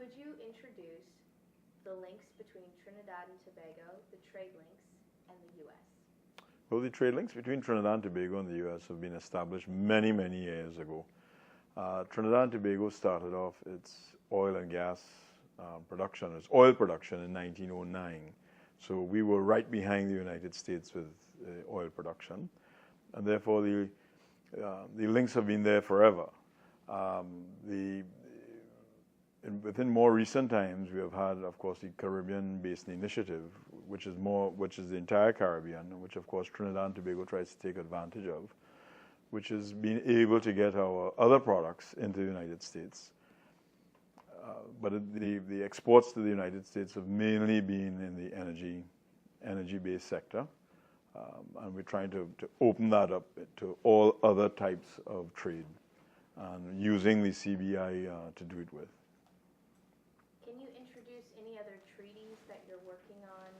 could you introduce the links between Trinidad and Tobago, the trade links, and the U.S.? Well, the trade links between Trinidad and Tobago and the U.S. have been established many, many years ago. Trinidad and Tobago started off its oil and gas production, its oil production in 1909. So we were right behind the United States with oil production, and therefore the links have been there forever. Within more recent times, we have had, of course, the Caribbean Basin Initiative, which is the entire Caribbean, which of course Trinidad and Tobago tries to take advantage of, which is being able to get our other products into the United States. But the exports to the United States have mainly been in the energy-based sector, and we're trying to open that up to all other types of trade, and using the CBI to do it with. Can you introduce any other treaties that you're working on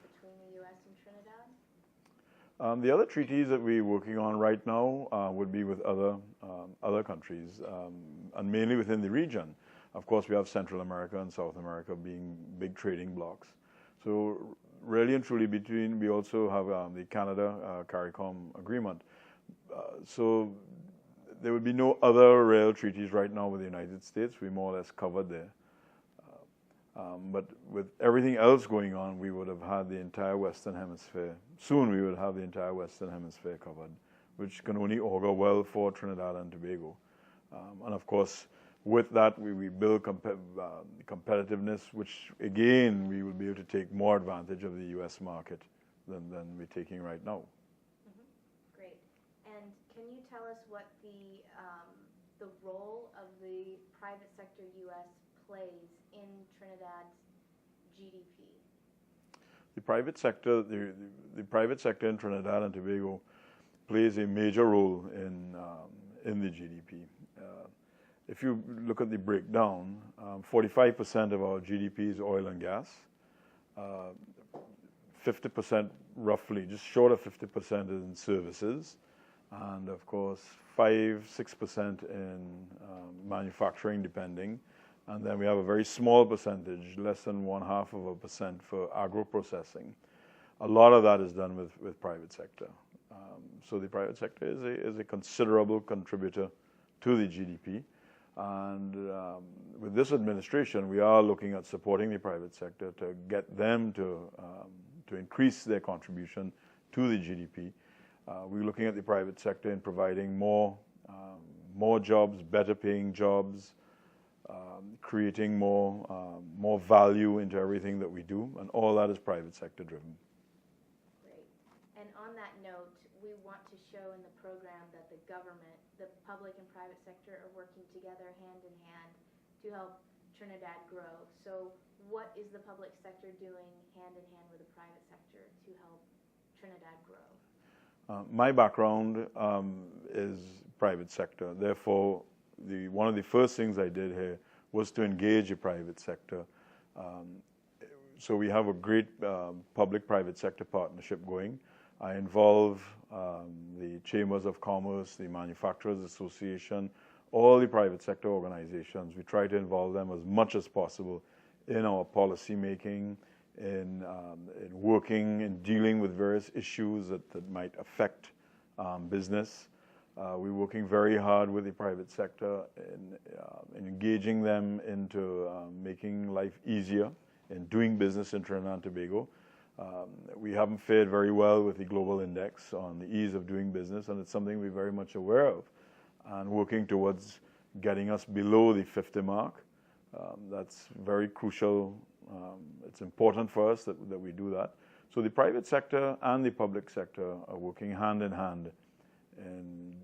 between the U.S. and Trinidad? The other treaties that we're working on right now would be with other countries, and mainly within the region. Of course, we have Central America and South America being big trading blocks. So really and truly we also have the Canada CARICOM agreement. So there would be no other real treaties right now with the United States. We're more or less covered there. But with everything else going on, we would have had the entire Western Hemisphere. Soon we would have the entire Western Hemisphere covered, which can only augur well for Trinidad and Tobago. And of course, with that, we build competitiveness, which again, we will be able to take more advantage of the U.S. market than we're taking right now. Mm-hmm. Great. And can you tell us what the role of the private sector U.S. plays in Trinidad's GDP? The private sector in Trinidad and Tobago plays a major role in the GDP. If you look at the breakdown, 45% of our GDP is oil and gas. 50%, roughly, just short of 50% is in services, and of course 5-6% in manufacturing, depending. And then we have a very small percentage, less than 0.5% for agro-processing. A lot of that is done with private sector. So the private sector is a considerable contributor to the GDP. And with this administration, we are looking at supporting the private sector to get them to increase their contribution to the GDP. We're looking at the private sector in providing more jobs, better paying jobs, creating more value into everything that we do, and all that is private sector driven. Great. And on that note, we want to show in the program that the government, the public and private sector are working together hand in hand to help Trinidad grow. So what is the public sector doing hand in hand with the private sector to help Trinidad grow? My background is private sector. Therefore, one of the first things I did here was to engage the private sector. So we have a great public-private sector partnership going. I involve the Chambers of Commerce, the Manufacturers Association, all the private sector organizations. We try to involve them as much as possible in our policy making, in working and dealing with various issues that might affect business. We're working very hard with the private sector in engaging them into making life easier in doing business in Trinidad and Tobago. We haven't fared very well with the global index on the ease of doing business, and it's something we're very much aware of, and working towards getting us below the 50 mark. That's very crucial. It's important for us that we do that. So the private sector and the public sector are working hand in hand in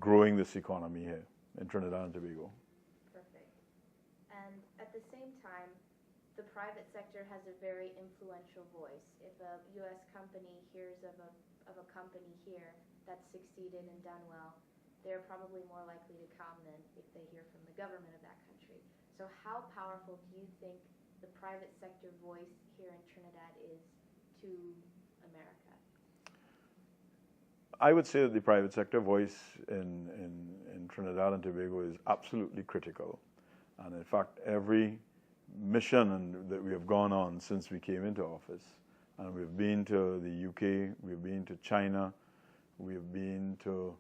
growing this economy here in Trinidad and Tobago. Perfect. And at the same time, the private sector has a very influential voice. If a U.S. company hears of a company here that's succeeded and done well, they're probably more likely to come than if they hear from the government of that country. So how powerful do you think the private sector voice here in Trinidad is to America? I would say that the private sector voice in Trinidad and Tobago is absolutely critical. And in fact, every mission and that we have gone on since we came into office. And we've been to the UK, we've been to China, we've been to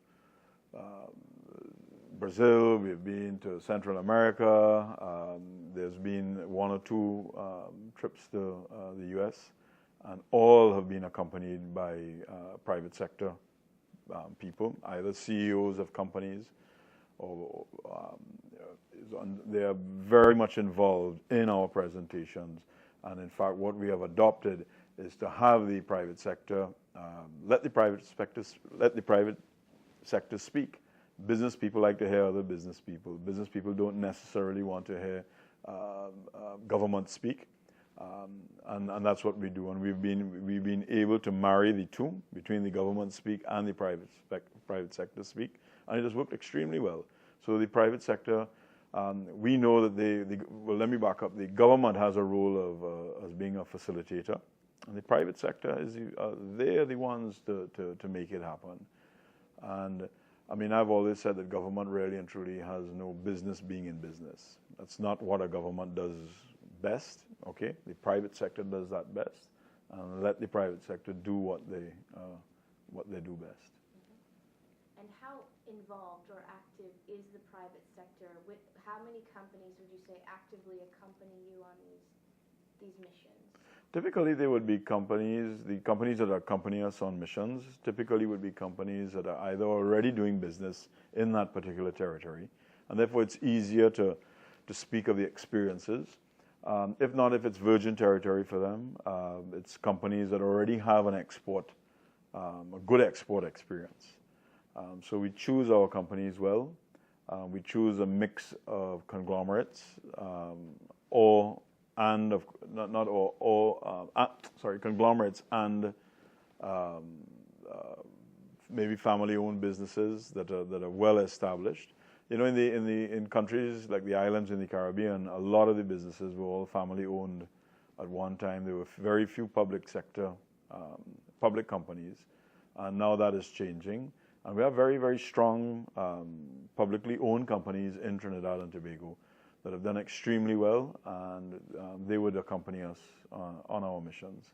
Brazil, we've been to Central America. There's been one or two trips to the US, and all have been accompanied by private sector people, either CEOs of companies or they are very much involved in our presentations. And in fact, what we have adopted is to have the private sector let the private sector speak. Business people like to hear other business people. Business people don't necessarily want to hear government speak, and that's what we do. And we've been able to marry the two, between the government speak and the private sector speak, and it has worked extremely well. So the private sector, we know that well, let me back up. The government has a role of as being a facilitator, and the private sector is they're the ones to make it happen. And I mean, I've always said that government really and truly has no business being in business. That's not what a government does best, okay? The private sector does that best, and let the private sector do what they do best. Mm-hmm. And how involved or active is the private sector? With how many companies would you say actively accompany you on these missions? Typically, there would be companies, the companies that accompany us on missions typically would be companies that are either already doing business in that particular territory, and therefore it's easier to speak of the experiences. If not, if it's virgin territory for them, it's companies that already have a good export experience. So we choose our companies well. We choose a mix of conglomerates conglomerates and maybe family-owned businesses that are well established. You know, in countries like the islands in the Caribbean, a lot of the businesses were all family-owned at one time. There were very few public companies, and now that is changing. And we have very, very strong publicly owned companies in Trinidad and Tobago that have done extremely well, and they would accompany us on our missions.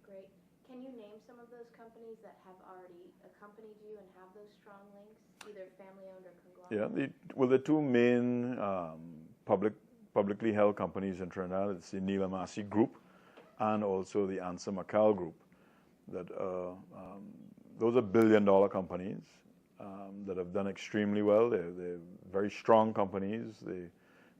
Great. Can you name some of those companies that have already accompanied you and have those strong links, either family-owned or conglomerate? Yeah, the two main publicly held companies in Trinidad, it's the Neil Amasi Group and also the Ansa McCall Group. Those are billion-dollar companies that have done extremely well. They're very strong companies.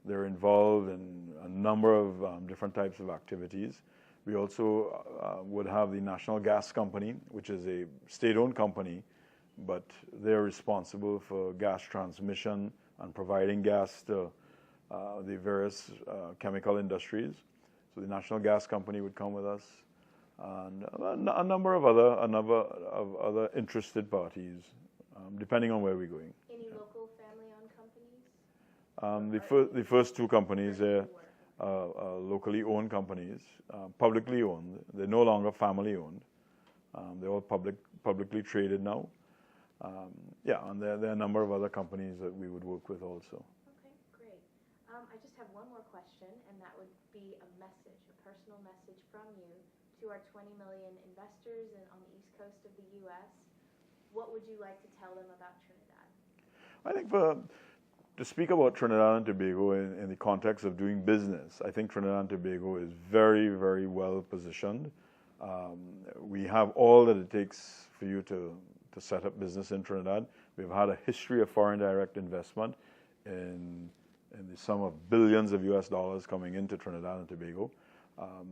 They're involved in a number of different types of activities. We also would have the National Gas Company, which is a state-owned company, but they're responsible for gas transmission and providing gas to the various chemical industries. So the National Gas Company would come with us, and a number of other interested parties, depending on where we're going. Any local family-owned companies? The first two companies are locally owned companies, publicly owned. They're no longer family-owned. They're all publicly traded now. And there are a number of other companies that we would work with also. Okay, great. I just have one more question, and that would be a personal message from you to our 20 million investors on the east coast of the U.S. What would you like to tell them about Trinidad? I think to speak about Trinidad and Tobago in the context of doing business, I think Trinidad and Tobago is very, very well positioned. We have all that it takes for you to set up business in Trinidad. We've had a history of foreign direct investment in the sum of billions of US dollars coming into Trinidad and Tobago.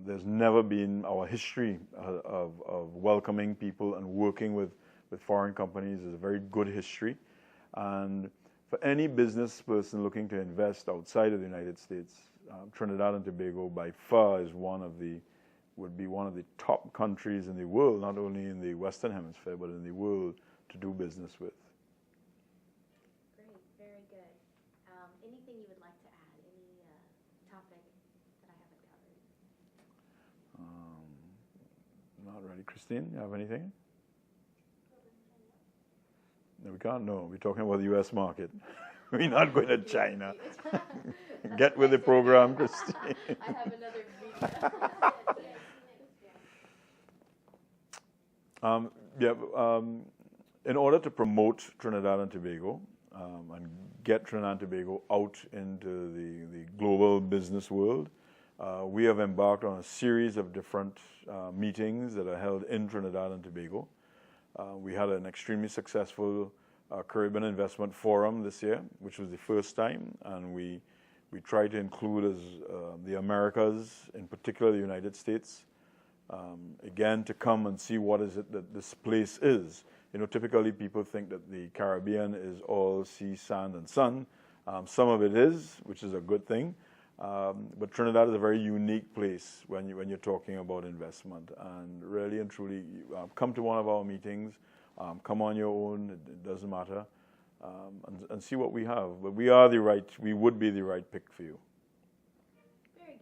There's never been our history of welcoming people and working with foreign companies is a very good history. And for any business person looking to invest outside of the United States, Trinidad and Tobago by far is would be one of the top countries in the world, not only in the Western Hemisphere, but in the world to do business with. Great, very good. Anything you would like to add? Any topic that I haven't covered? Not really. Christine, you have anything? No, we can't. No, we're talking about the U.S. market. We're not going to China. Get That's with the nice of program, you. Christine. I have another visa. In order to promote Trinidad and Tobago and get Trinidad and Tobago out into the global business world, we have embarked on a series of different meetings that are held in Trinidad and Tobago. We had an extremely successful Caribbean Investment Forum this year, which was the first time, and we tried to include the Americas, in particular the United States, again, to come and see what is it that this place is. You know, typically people think that the Caribbean is all sea, sand, and sun. Some of it is, which is a good thing. But Trinidad is a very unique place when you're talking about investment. And really and truly, come to one of our meetings, come on your own, it doesn't matter, and see what we have. But we would be the right pick for you. Very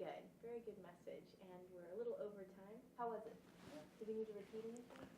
good message. And we're a little over time. How was it? Do we need to repeat anything?